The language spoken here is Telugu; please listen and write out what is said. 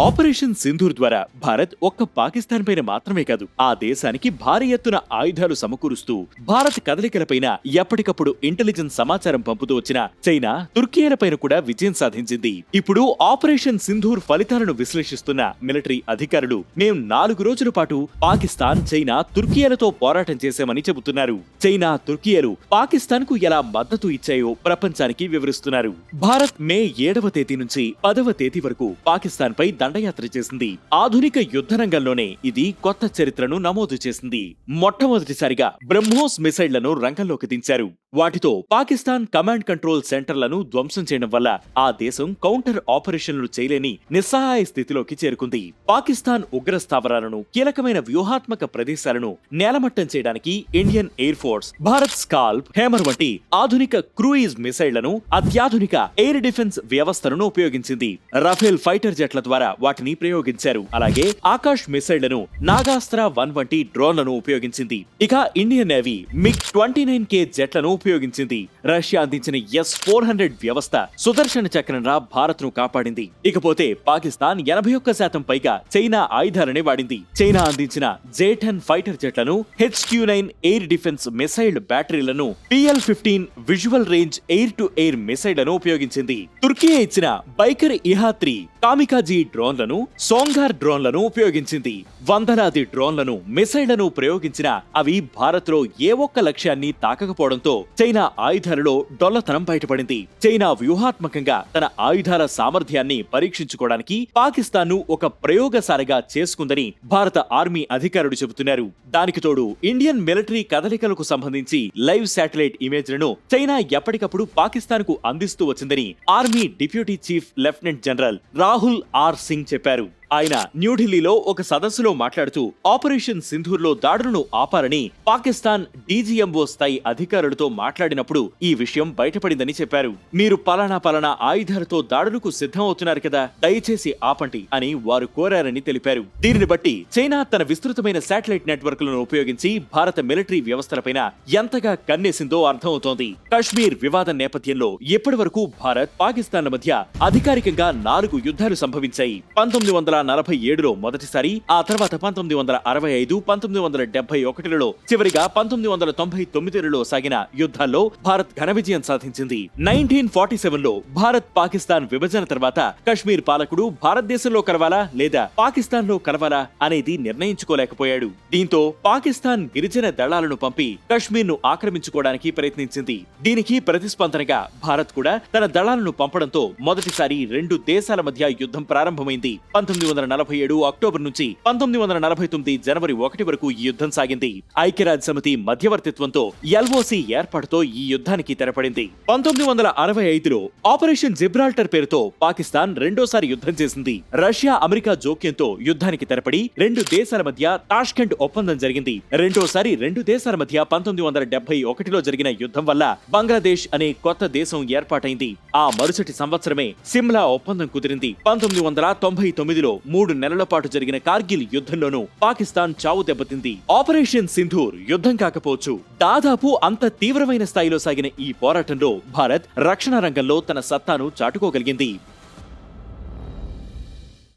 ఆపరేషన్ సింధూర్ ద్వారా భారత్ ఒక్క పాకిస్తాన్ పైన మాత్రమే కాదు, ఆ దేశానికి భారీ ఎత్తున ఆయుధాలు సమకూరుస్తూ భారత్ కదలికలపైన ఎప్పటికప్పుడు ఇంటెలిజెన్స్ సమాచారం పంపుతూ వచ్చిన చైనా, తుర్కియేలపైన కూడా విజయం సాధించింది. ఇప్పుడు ఆపరేషన్ సింధూర్ ఫలితాలను విశ్లేషిస్తున్న మిలిటరీ అధికారులు మేం 4 రోజుల పాటు పాకిస్తాన్, చైనా, తుర్కియేలతో పోరాటం చేశామని చెబుతున్నారు. చైనా, తుర్కియేలు పాకిస్తాన్ కు ఎలా మద్దతు ఇచ్చాయో ప్రపంచానికి వివరిస్తున్నారు. భారత్ మే 7వ తేదీ నుంచి 10వ తేదీ వరకు పాకిస్తాన్ పై దండయాత్ర చేసింది. ఆధునిక యుద్ధ రంగంలోనే ఇది కొత్త చరిత్రను నమోదు చేసింది. మొట్టమొదటిసారిగా బ్రహ్మోస్ మిసైళ్లను రంగంలోకి దించారు. వాటితో పాకిస్తాన్ కమాండ్ కంట్రోల్ సెంటర్లను ధ్వంసం చేయడం వల్ల ఆ దేశం కౌంటర్ ఆపరేషన్లు చేయలేని నిస్సహాయ స్థితిలోకి చేరుకుంది. పాకిస్తాన్ ఉగ్ర స్థావరాలను, కీలకమైన వ్యూహాత్మక ప్రదేశాలను నేలమట్టం చేయడానికి Indian air force Bharat scalp, hammer వంటి ఆధునిక క్రూయిజ్ మిసైళ్లను, అత్యాధునిక ఎయిర్ డిఫెన్స్ వ్యవస్థలను ఉపయోగించింది. రఫేల్ ఫైటర్ జెట్ల ద్వారా వాటిని ప్రయోగించారు. అలాగే ఆకాష్ మిసైళ్లను, నాగాస్త్ర-1 వంటి డ్రోన్లను ఉపయోగించింది. ఇక ఇండియన్ నేవీ MiG-29K జెట్లను ఉపయోగించింది. రష్యా అందించిన S-400 వ్యవస్థ సుదర్శన చక్రంలా భారత్ ను కాపాడింది. ఇకపోతే పాకిస్తాన్ 81% పైగా చైనా ఆయుధాలనే వాడింది. చైనా అందించిన J-10 ఫైటర్ జెట్లను, HQ-9 ఎయిర్ డిఫెన్స్ మిసైల్ బ్యాటరీలను, PL-15 visual range air to air మిసైళ్లను ఉపయోగించింది. తుర్కియా ఇచ్చిన బైకర్ ఇహా-3 కామికాజీ డ్రోన్లను, సోంగార్ డ్రోన్లను ఉపయోగించింది. వందలాది డ్రోన్లను, మిసైళ్లను ప్రయోగించిన అవి భారత్ లో ఏ ఒక్క లక్ష్యాన్ని తాకకపోవడంతో చైనా ఆయుధాలలో డొల్లతనం బయటపడింది. చైనా వ్యూహాత్మకంగా తన ఆయుధాల సామర్థ్యాన్ని పరీక్షించుకోవడానికి పాకిస్తాన్ ను ఒక ప్రయోగశాలగా చేసుకుందని భారత ఆర్మీ అధికారులు చెబుతున్నారు. దానికి తోడు ఇండియన్ మిలిటరీ కదలికలకు సంబంధించి లైవ్ శాటిలైట్ ఇమేజ్లను చైనా ఎప్పటికప్పుడు పాకిస్తాన్ కు అందిస్తూ వచ్చిందని army deputy chief lieutenant general Rahul R Singh చెప్పారు. ఆయన న్యూఢిల్లీలో ఒక సదస్సులో మాట్లాడుతూ ఆపరేషన్ సింధూర్ లో దాడులను ఆపాలని పాకిస్తాన్ డీజీఎంఓ స్థాయి అధికారులతో మాట్లాడినప్పుడు ఈ విషయం బయటపడిందని చెప్పారు. మీరు పలానా ఆయుధాలతో దాడులకు సిద్ధం అవుతున్నారు కదా, దయచేసి ఆపండి అని వారు కోరారని తెలిపారు. దీనిని బట్టి చైనా తన విస్తృతమైన శాటిలైట్ నెట్వర్క్లను ఉపయోగించి భారత మిలిటరీ వ్యవస్థలపైన ఎంతగా కన్నేసిందో అర్థమవుతోంది. కశ్మీర్ వివాదం నేపథ్యంలో ఇప్పటి వరకు భారత్, పాకిస్తాన్ల మధ్య అధికారికంగా 4 యుద్ధాలు సంభవించాయి. 1947లో మొదటిసారి, ఆ తర్వాత 1965, 1971లో, చివరిగా 1999లో సాగిన యుద్ధాల్లో భారత్ ఘన విజయం సాధించింది. 1947లో భారత్ పాకిస్తాన్ విభజన తర్వాత కశ్మీర్ పాలకుడు భారతదేశంలో కలవాలా లేదా పాకిస్తాన్ లో కలవాలా అనేది నిర్ణయించుకోలేకపోయాడు. దీంతో పాకిస్తాన్ గిరిజన దళాలను పంపి కశ్మీర్ ను ఆక్రమించుకోవడానికి ప్రయత్నించింది. దీనికి ప్రతిస్పందనగా భారత్ కూడా తన దళాలను పంపడంతో మొదటిసారి 2 దేశాల మధ్య యుద్ధం ప్రారంభమైంది. 1947 అక్టోబర్ నుంచి 1949 జనవరి 1 వరకు ఈ యుద్ధం సాగింది. ఐక్యరాజ్య సమితి మధ్యవర్తిత్వంతో LOC ఏర్పాటుతో ఈ యుద్ధానికి తెరపడింది. 1965లో ఆపరేషన్ జిబ్రాల్టర్ పేరుతో పాకిస్తాన్ రెండోసారి యుద్ధం చేసింది. రష్యా, అమెరికా జోక్యంతో యుద్ధానికి తెరపడి 2 దేశాల మధ్య తాష్కెంట్ ఒప్పందం జరిగింది. రెండోసారి 2 దేశాల మధ్య 1971లో జరిగిన యుద్ధం వల్ల బంగ్లాదేశ్ అనే కొత్త దేశం ఏర్పాటైంది. ఆ మరుసటి సంవత్సరమే సిమ్లా ఒప్పందం కుదిరింది. 1999లో 3 నెలల పాటు జరిగిన కార్గిల్ యుద్ధంలోనూ పాకిస్తాన్ చావు దెబ్బతింది. ఆపరేషన్ సింధూర్ యుద్ధం కాకపోవచ్చు, దాదాపు అంత తీవ్రమైన స్థాయిలో సాగిన ఈ పోరాటంలో భారత్ రక్షణ రంగంలో తన సత్తాను చాటుకోగలిగింది.